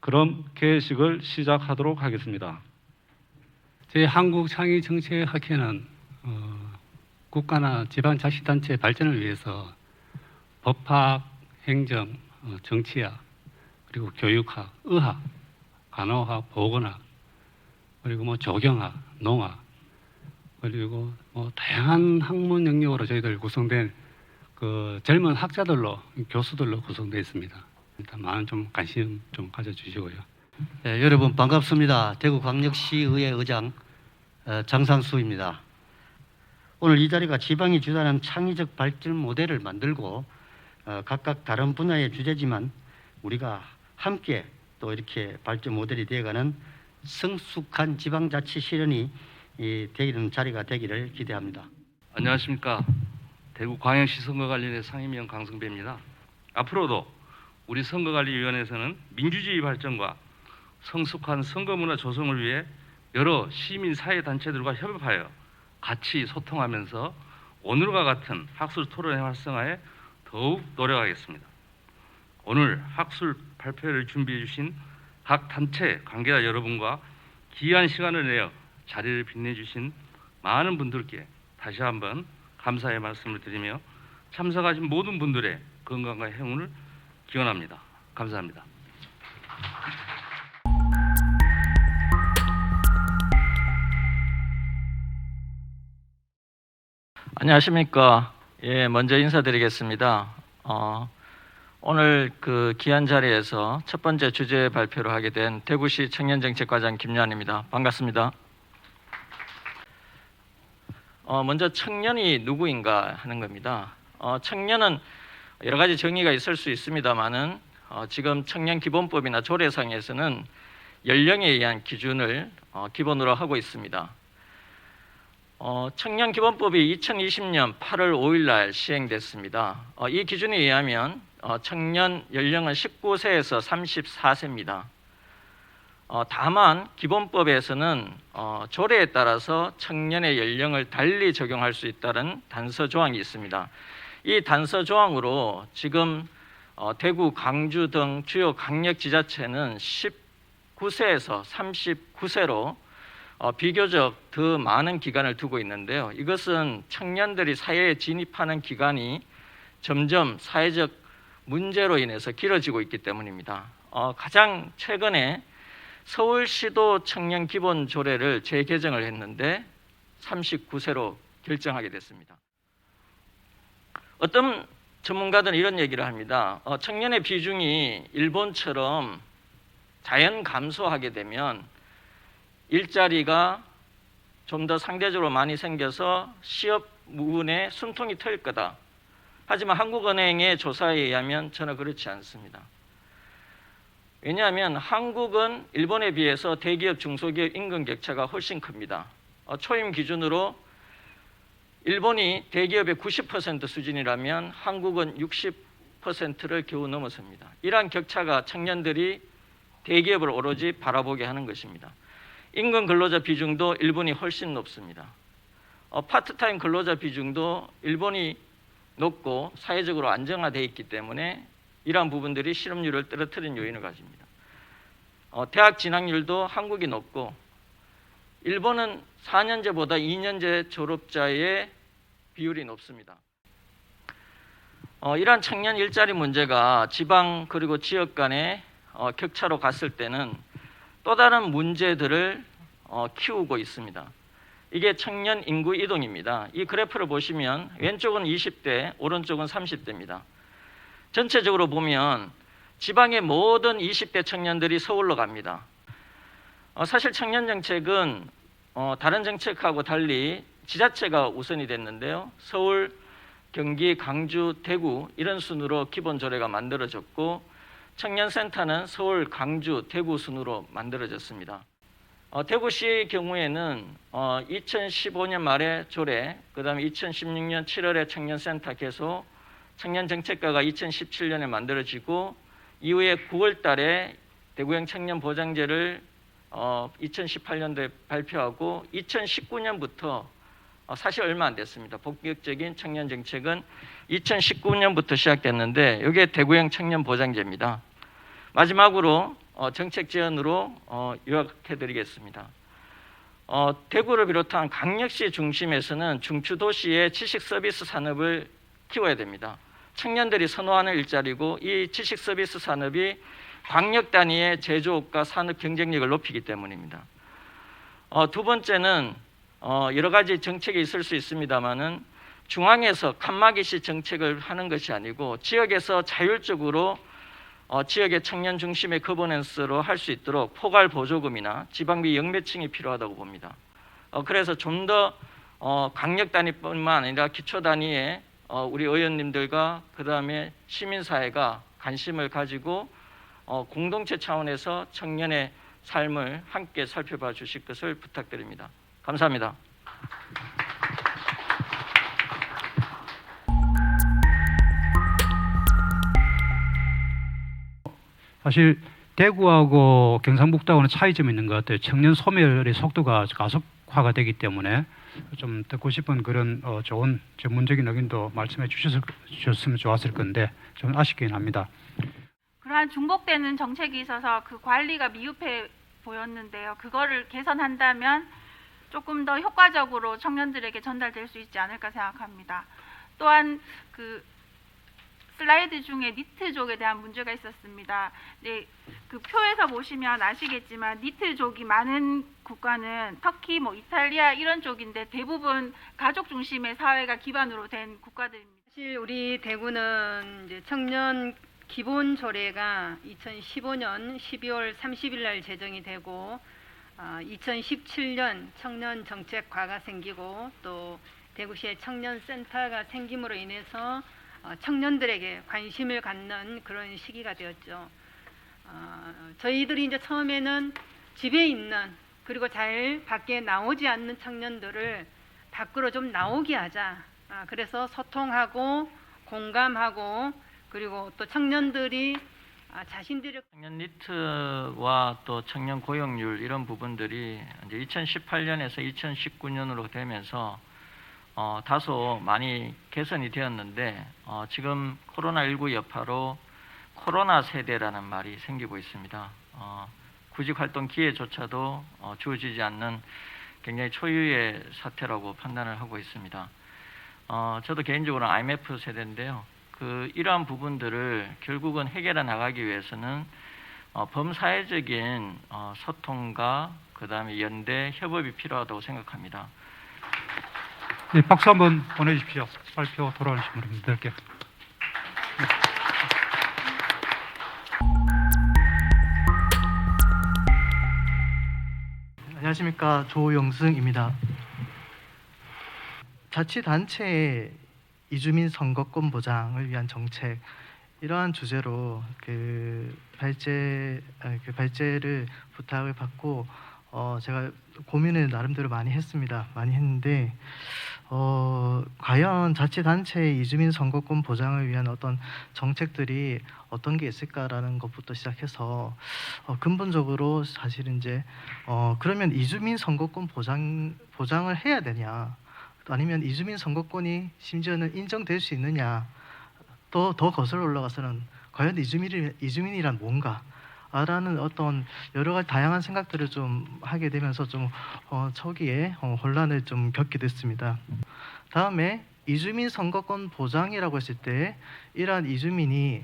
그럼 개회식을 시작하도록 하겠습니다. 저희 한국창의정치학회는 국가나 지방자치단체 발전을 위해서 법학, 행정, 정치학, 그리고 교육학, 의학, 간호학, 보건학, 그리고 조경학, 농학, 그리고 다양한 학문 영역으로 저희들 구성된 젊은 학자들로, 교수들로 구성되어 있습니다. 일단 많은 좀 관심 좀 가져주시고요. 네, 여러분 반갑습니다. 대구광역시의회 의장 장상수입니다. 오늘 이 자리가 지방이 주도하는 창의적 발전 모델을 만들고 각각 다른 분야의 주제지만 우리가 함께 또 이렇게 발전 모델이 되어가는 성숙한 지방자치 실현이 되는 자리가 되기를 기대합니다. 안녕하십니까. 대구광역시 선거관리위원회 상임위원 강성배입니다. 앞으로도 우리 선거관리위원회에서는 민주주의 발전과 성숙한 선거문화 조성을 위해 여러 시민사회단체들과 협업하여 같이 소통하면서 오늘과 같은 학술 토론회 활성화에 더욱 노력하겠습니다. 오늘 학술 발표를 준비해 주신 각 단체 관계자 여러분과 귀한 시간을 내어 자리를 빛내주신 많은 분들께 다시 한번 감사의 말씀을 드리며 참석하신 모든 분들의 건강과 행운을 기원합니다. 감사합니다. 안녕하십니까. 먼저 인사드리겠습니다. 오늘 귀한 자리에서 첫 번째 주제 발표를 하게 된 대구시 청년정책과장 김요한입니다. 반갑습니다. 먼저 청년이 누구인가 하는 겁니다. 청년은 여러 가지 정의가 있을 수 있습니다만은 지금 청년기본법이나 조례상에서는 연령에 의한 기준을 기본으로 하고 있습니다. 청년기본법이 2020년 8월 5일 날 시행됐습니다. 이 기준에 의하면 청년 연령은 19세에서 34세입니다. 다만 기본법에서는 조례에 따라서 청년의 연령을 달리 적용할 수 있다는 단서 조항이 있습니다. 이 단서 조항으로 지금 대구, 광주 등 주요 강력지자체는 19세에서 39세로 비교적 더 많은 기간을 두고 있는데요. 이것은 청년들이 사회에 진입하는 기간이 점점 사회적 문제로 인해서 길어지고 있기 때문입니다. 가장 최근에 서울시도 청년기본조례를 재개정을 했는데 39세로 결정하게 됐습니다. 어떤 전문가들은 이런 얘기를 합니다. 청년의 비중이 일본처럼 자연 감소하게 되면 일자리가 좀 더 상대적으로 많이 생겨서 취업 부분에 숨통이 트일 거다. 하지만 한국은행의 조사에 의하면 저는 그렇지 않습니다. 왜냐하면 한국은 일본에 비해서 대기업, 중소기업 임금 격차가 훨씬 큽니다. 초임 기준으로 일본이 대기업의 90% 수준이라면 한국은 60%를 겨우 넘어섭니다. 이러한 격차가 청년들이 대기업을 오로지 바라보게 하는 것입니다. 임금 근로자 비중도 일본이 훨씬 높습니다. 파트타임 근로자 비중도 일본이 높고 사회적으로 안정화되어 있기 때문에 이러한 부분들이 실업률을 떨어뜨리는 요인을 가집니다. 대학 진학률도 한국이 높고 일본은 4년제보다 2년제 졸업자의 비율이 높습니다. 이러한 청년 일자리 문제가 지방 그리고 지역 간의 격차로 갔을 때는 또 다른 문제들을 키우고 있습니다. 이게 청년 인구 이동입니다. 이 그래프를 보시면 왼쪽은 20대, 오른쪽은 30대입니다. 전체적으로 보면 지방의 모든 20대 청년들이 서울로 갑니다. 사실 청년 정책은 다른 정책하고 달리 지자체가 우선이 됐는데요. 서울, 경기, 강주, 대구 이런 순으로 기본 조례가 만들어졌고 청년센터는 서울, 강주, 대구 순으로 만들어졌습니다. 대구시의 경우에는 2015년 말에 조례, 그 다음에 2016년 7월에 청년센터 개소, 청년정책과가 2017년에 만들어지고 이후에 9월 달에 대구형 청년보장제를 2018년도에 발표하고 2019년부터 사실 얼마 안 됐습니다. 본격적인 청년정책은 2019년부터 시작됐는데 이게 대구형 청년보장제입니다. 마지막으로 정책 지원으로 요약해드리겠습니다. 대구를 비롯한 광역시 중심에서는 중추도시의 지식 서비스 산업을 키워야 됩니다. 청년들이 선호하는 일자리고 이 지식 서비스 산업이 광역 단위의 제조업과 산업 경쟁력을 높이기 때문입니다. 두 번째는 여러 가지 정책이 있을 수 있습니다만은 중앙에서 칸막이식 정책을 하는 것이 아니고 지역에서 자율적으로 지역의 청년 중심의 거버넌스로 할 수 있도록 포괄 보조금이나 지방비 역매칭이 필요하다고 봅니다. 그래서 좀 더 강력 단위뿐만 아니라 기초 단위의 우리 의원님들과 그 다음에 시민사회가 관심을 가지고 공동체 차원에서 청년의 삶을 함께 살펴봐 주실 것을 부탁드립니다. 감사합니다. 사실 대구하고 경상북도하고는 차이점이 있는 것 같아요. 청년 소멸의 속도가 가속화가 되기 때문에 좀 듣고 싶은 그런 좋은 전문적인 의견도 말씀해 주셨으면 좋았을 건데 좀 아쉽긴 합니다. 그러한 중복되는 정책이 있어서 그 관리가 미흡해 보였는데요. 그거를 개선한다면 조금 더 효과적으로 청년들에게 전달될 수 있지 않을까 생각합니다. 또한 그 슬라이드 중에 니트족에 대한 문제가 있었습니다. 네, 그 표에서 보시면 아시겠지만 니트족이 많은 국가는 터키, 이탈리아 이런 쪽인데 대부분 가족 중심의 사회가 기반으로 된 국가들입니다. 사실 우리 대구는 이제 청년 기본 조례가 2015년 12월 30일 날 제정이 되고 2017년 청년 정책과가 생기고 또 대구시의 청년 센터가 생김으로 인해서 청년들에게 관심을 갖는 그런 시기가 되었죠. 저희들이 이제 처음에는 집에 있는 그리고 잘 밖에 나오지 않는 청년들을 밖으로 좀 나오게 하자. 그래서 소통하고 공감하고 그리고 또 청년들이 자신들의 청년 니트와 또 청년 고용률 이런 부분들이 이제 2018년에서 2019년으로 되면서 다소 많이 개선이 되었는데 지금 코로나19 여파로 코로나 세대라는 말이 생기고 있습니다. 구직 활동 기회조차도 주어지지 않는 굉장히 초유의 사태라고 판단을 하고 있습니다. 저도 개인적으로 IMF 세대인데요. 이러한 부분들을 결국은 해결해 나가기 위해서는 범사회적인 소통과 그 다음에 연대 협업이 필요하다고 생각합니다. 네, 박수 한번 보내주십시오. 발표 돌아오신 분들께. 안녕하십니까, 조영승입니다. 자치단체의 이주민 선거권 보장을 위한 정책, 이러한 주제로 발제를 부탁을 받고 제가 고민을 나름대로 많이 했는데 과연 자치단체의 이주민 선거권 보장을 위한 어떤 정책들이 어떤 게 있을까라는 것부터 시작해서 근본적으로 사실 이제 그러면 이주민 선거권 보장을 해야 되냐, 아니면 이주민 선거권이 심지어는 인정될 수 있느냐, 더 거슬러 올라가서는 과연 이주민이란 뭔가? 라는 어떤 여러 가지 다양한 생각들을 좀 하게 되면서 좀 초기에 혼란을 좀 겪게 됐습니다. 다음에 이주민 선거권 보장이라고 했을 때 이러한 이주민이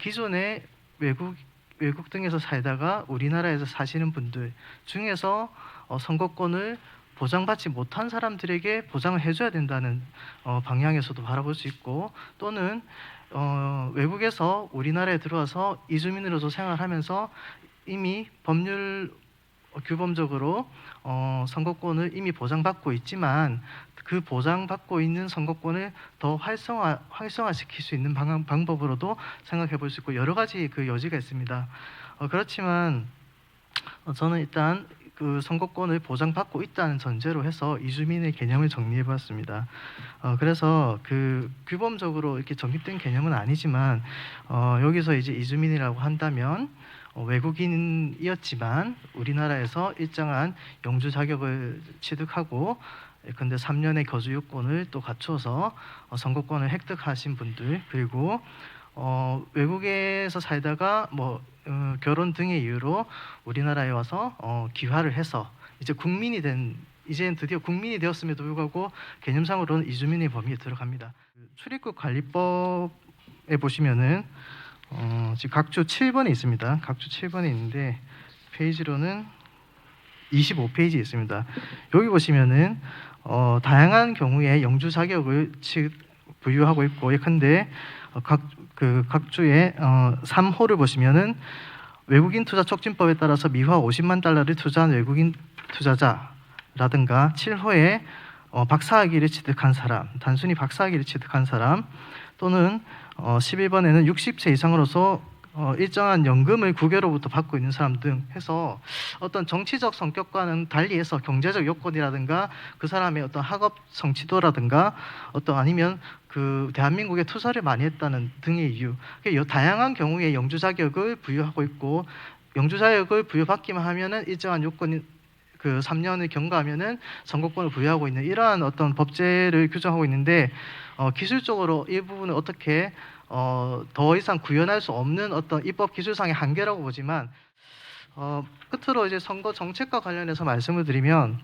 기존에 외국 등에서 살다가 우리나라에서 사시는 분들 중에서 선거권을 보장받지 못한 사람들에게 보장을 해줘야 된다는 방향에서도 바라볼 수 있고, 또는 외국에서 우리나라에 들어와서 이주민으로서 생활하면서 이미 법률 규범적으로 선거권을 이미 보장받고 있지만 그 보장받고 있는 선거권을 더 활성화시킬 수 있는 방법으로도 생각해 볼 수 있고, 여러 가지 그 여지가 있습니다. 그렇지만 저는 일단 그 선거권을 보장받고 있다는 전제로 해서 이주민의 개념을 정리해 보았습니다. 그래서 그 규범적으로 이렇게 정립된 개념은 아니지만 여기서 이제 이주민이라고 한다면 외국인이었지만 우리나라에서 일정한 영주 자격을 취득하고 근데 3년의 거주 요건을 또 갖춰서 선거권을 획득하신 분들, 그리고 외국에서 살다가 결혼 등의 이유로 우리나라에 와서 귀화를 해서 이제 국민이 된 이제는 드디어 국민이 되었음에도 불구하고 개념상으로는 이주민의 범위에 들어갑니다. 출입국 관리법에 보시면은 지금 각조 7번에 있습니다. 각조 7번에 있는데 페이지로는 25페이지에 있습니다. 여기 보시면은 다양한 경우에 영주 자격을 부여하고 있고 예컨대 각조의 3호를 보시면은 외국인 투자 촉진법에 따라서 미화 50만 달러를 투자한 외국인 투자자라든가 7호에 박사학위를 취득한 사람, 단순히 박사학위를 취득한 사람 또는 11번에는 60세 이상으로서 일정한 연금을 국외로부터 받고 있는 사람 등 해서 어떤 정치적 성격과는 달리해서 경제적 요건이라든가 그 사람의 어떤 학업 성취도라든가 어떤 아니면 그 대한민국에 투자를 많이 했다는 등의 이유, 다양한 경우에 영주 자격을 부여하고 있고 영주 자격을 부여받기만 하면은 일정한 요건이 그 3년을 경과하면은 선거권을 부여하고 있는 이러한 어떤 법제를 규정하고 있는데 기술적으로 이 부분을 어떻게 더 이상 구현할 수 없는 어떤 입법 기술상의 한계라고 보지만 끝으로 이제 선거 정책과 관련해서 말씀을 드리면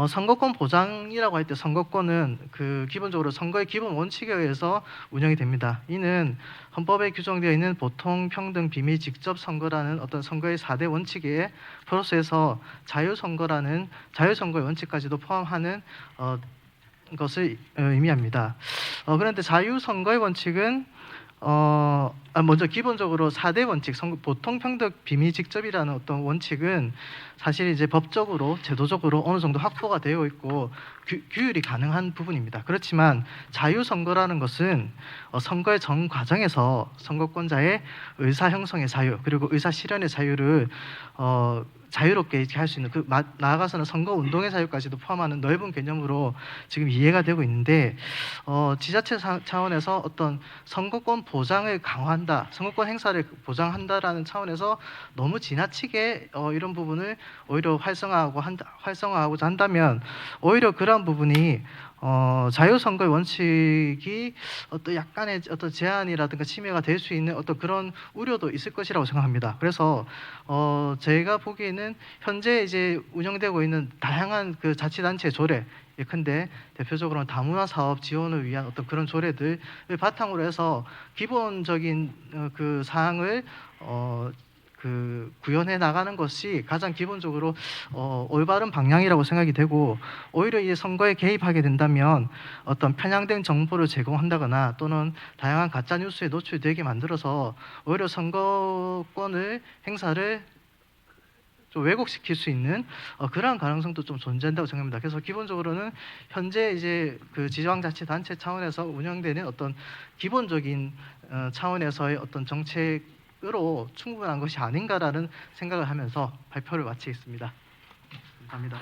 선거권 보장이라고 할 때 선거권은 그 기본적으로 선거의 기본 원칙에 의해서 운영이 됩니다. 이는 헌법에 규정되어 있는 보통, 평등, 비밀, 직접 선거라는 어떤 선거의 4대 원칙에 플러스해서 자유선거라는 자유선거의 원칙까지도 포함하는 것을 의미합니다. 그런데 자유선거의 원칙은 먼저 기본적으로 4대 원칙, 보통, 평등, 비밀, 직접이라는 어떤 원칙은 사실 이제 법적으로, 제도적으로 어느 정도 확보가 되어 있고 규율이 가능한 부분입니다. 그렇지만 자유선거라는 것은 선거의 전 과정에서 선거권자의 의사 형성의 자유 그리고 의사 실현의 자유를 자유롭게 할 수 있는 나아가서는 선거 운동의 자유까지도 포함하는 넓은 개념으로 지금 이해가 되고 있는데 지자체 차원에서 어떤 선거권 보장을 강화한다, 선거권 행사를 보장한다라는 차원에서 너무 지나치게 이런 부분을 오히려 활성화하고자 한다면 오히려 그러한 부분이 자유선거의 원칙이 어떤 약간의 어떤 제한이라든가 침해가 될 수 있는 어떤 그런 우려도 있을 것이라고 생각합니다. 그래서 제가 보기에는 현재 이제 운영되고 있는 다양한 그 자치단체 조례 예컨대 대표적으로는 다문화 사업 지원을 위한 어떤 그런 조례들을 바탕으로 해서 기본적인 그 사항을 구현해 나가는 것이 가장 기본적으로 올바른 방향이라고 생각이 되고 오히려 이 선거에 개입하게 된다면 어떤 편향된 정보를 제공한다거나 또는 다양한 가짜 뉴스에 노출되게 만들어서 오히려 선거권을 행사를 좀 왜곡시킬 수 있는 그러한 가능성도 좀 존재한다고 생각합니다. 그래서 기본적으로는 현재 이제 그 지방자치단체 차원에서 운영되는 어떤 기본적인 차원에서의 어떤 정책으로 충분한 것이 아닌가라는 생각을 하면서 발표를 마치겠습니다. 감사합니다.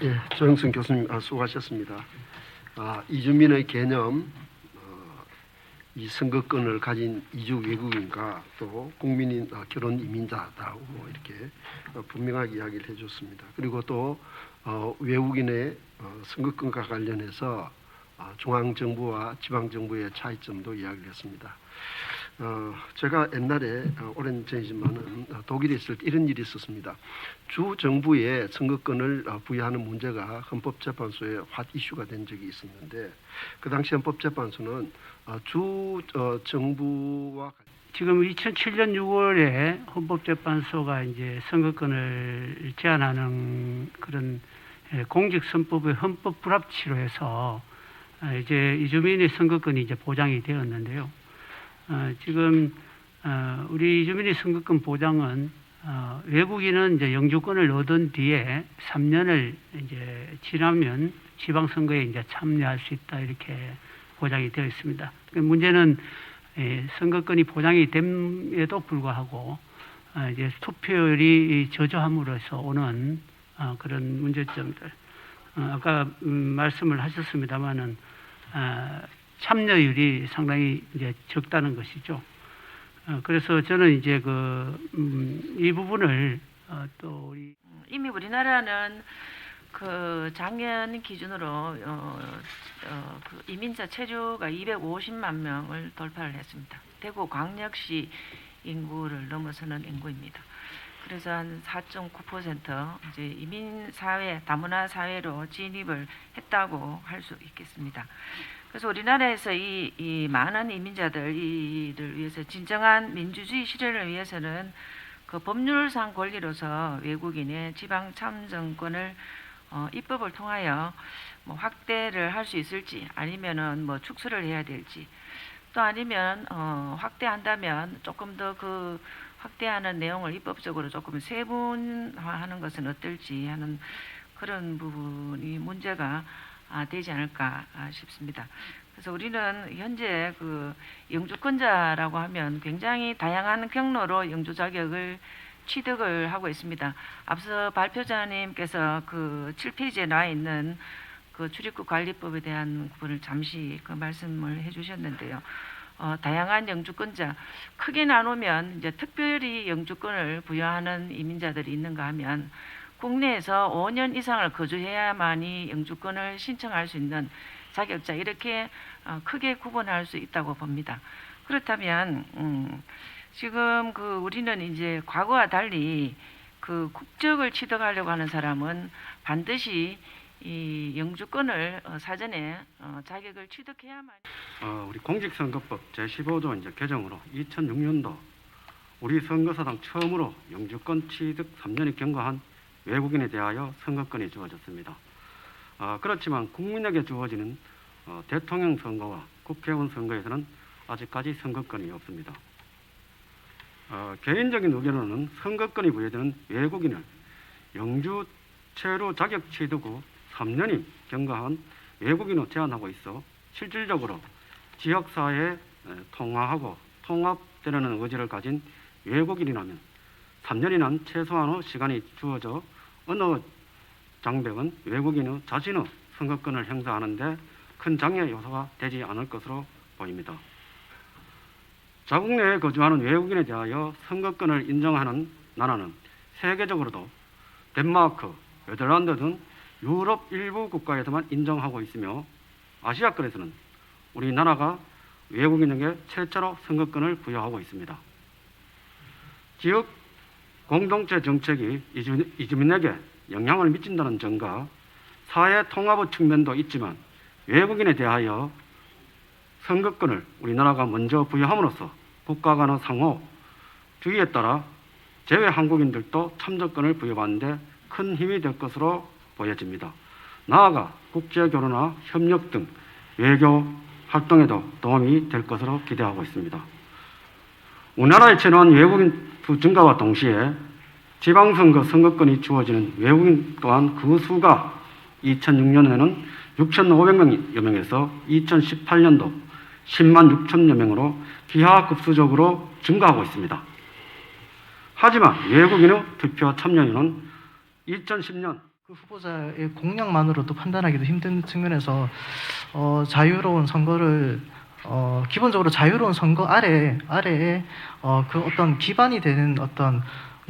예, 조영순 교수님 수고하셨습니다. 이주민의 개념, 이 선거권을 가진 이주 외국인과 또 국민인 결혼 이민자라고 이렇게 분명하게 이야기를 해줬습니다. 그리고 또 외국인의 선거권과 관련해서 중앙정부와 지방정부의 차이점도 이야기를 했습니다. 제가 옛날에 오랜 전이지만은 독일에 있을 때 이런 일이 있었습니다. 주 정부에 선거권을 부여하는 문제가 헌법재판소에 핫 이슈가 된 적이 있었는데 그 당시 헌법재판소는 주 정부와 지금 2007년 6월에 헌법재판소가 이제 선거권을 제한하는 그런 공직선법의 헌법 불합치로 해서 이제 이주민의 선거권이 이제 보장이 되었는데요. 지금 우리 이주민의 선거권 보장은 외국인은 이제 영주권을 얻은 뒤에 3년을 이제 지나면 지방선거에 이제 참여할 수 있다 이렇게 보장이 되어 있습니다. 문제는 선거권이 보장이 됨에도 불구하고 이제 투표율이 저조함으로써 오는 그런 문제점들. 아까 말씀을 하셨습니다마는 참여율이 상당히 이제 적다는 것이죠. 그래서 저는 이제 이 부분을 또 이미 우리나라는 그 작년 기준으로 그 이민자 체류가 250만 명을 돌파를 했습니다. 대구 광역시 인구를 넘어서는 인구입니다. 그래서 한 4.9% 이제 이민 사회, 다문화 사회로 진입을 했다고 할 수 있겠습니다. 그래서 우리나라에서 이 많은 이민자들을 위해서 진정한 민주주의 실현을 위해서는 그 법률상 권리로서 외국인의 지방 참정권을 입법을 통하여 뭐 확대를 할 수 있을지 아니면은 뭐 축소를 해야 될지 또 아니면 확대한다면 조금 더 그 확대하는 내용을 입법적으로 조금 세분화하는 것은 어떨지 하는 그런 부분이 문제가 되지 않을까 싶습니다. 그래서 우리는 현재 그 영주권자라고 하면 굉장히 다양한 경로로 영주 자격을 취득을 하고 있습니다. 앞서 발표자님께서 그 7페이지에 나와 있는 그 출입국 관리법에 대한 부분을 잠시 그 말씀을 해주셨는데요. 다양한 영주권자 크게 나누면 이제 특별히 영주권을 부여하는 이민자들이 있는가 하면 국내에서 5년 이상을 거주해야만이 영주권을 신청할 수 있는 자격자 이렇게 크게 구분할 수 있다고 봅니다. 그렇다면 지금 그 우리는 이제 과거와 달리 그 국적을 취득하려고 하는 사람은 반드시 이 영주권을 사전에 자격을 취득해야만. 우리 공직선거법 제15조 이제 개정으로 2006년도 우리 선거사상 처음으로 영주권 취득 3년이 경과한 외국인에 대하여 선거권이 주어졌습니다. 그렇지만 국민에게 주어지는 대통령 선거와 국회의원 선거에서는 아직까지 선거권이 없습니다. 개인적인 의견으로는 선거권이 부여되는 외국인을 영주 체류 자격 취득 후 3년이 경과한 외국인으로 제한하고 있어 실질적으로 지역사회에 통화하고 통합되려는 의지를 가진 외국인이라면 3년이란 최소한의 시간이 주어져 어느 장벽은 외국인의 자신의 선거권을 행사하는 데 큰 장애 요소가 되지 않을 것으로 보입니다. 자국 내에 거주하는 외국인에 대하여 선거권을 인정하는 나라는 세계적으로도 덴마크, 네덜란드 등 유럽 일부 국가에서만 인정하고 있으며 아시아권에서는 우리나라가 외국인에게 최초로 선거권을 부여하고 있습니다. 지역 공동체 정책이 이주민에게 영향을 미친다는 점과 사회 통합의 측면도 있지만 외국인에 대하여 선거권을 우리나라가 먼저 부여함으로써 국가 간의 상호 주의에 따라 제외 한국인들도 참정권을 부여받는 데 큰 힘이 될 것으로 보여집니다. 나아가 국제교류나 협력 등 외교 활동에도 도움이 될 것으로 기대하고 있습니다. 우리나라에 체류한 외국인 수 증가와 동시에 지방선거 선거권이 주어지는 외국인 또한 그 수가 2006년에는 6,500여 명에서 2018년도 10만 6천여 명으로 기하급수적으로 증가하고 있습니다. 하지만 외국인의 투표 참여율은 2010년 그 후보자의 공약만으로도 판단하기도 힘든 측면에서 자유로운 선거를 기본적으로 자유로운 선거 아래에 그 어떤 기반이 되는 어떤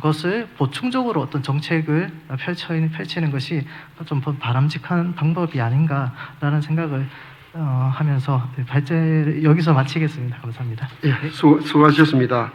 것을 보충적으로 어떤 정책을 펼치는 것이 좀 바람직한 방법이 아닌가라는 생각을 하면서 발제를 여기서 마치겠습니다. 감사합니다. 예, 수고하셨습니다.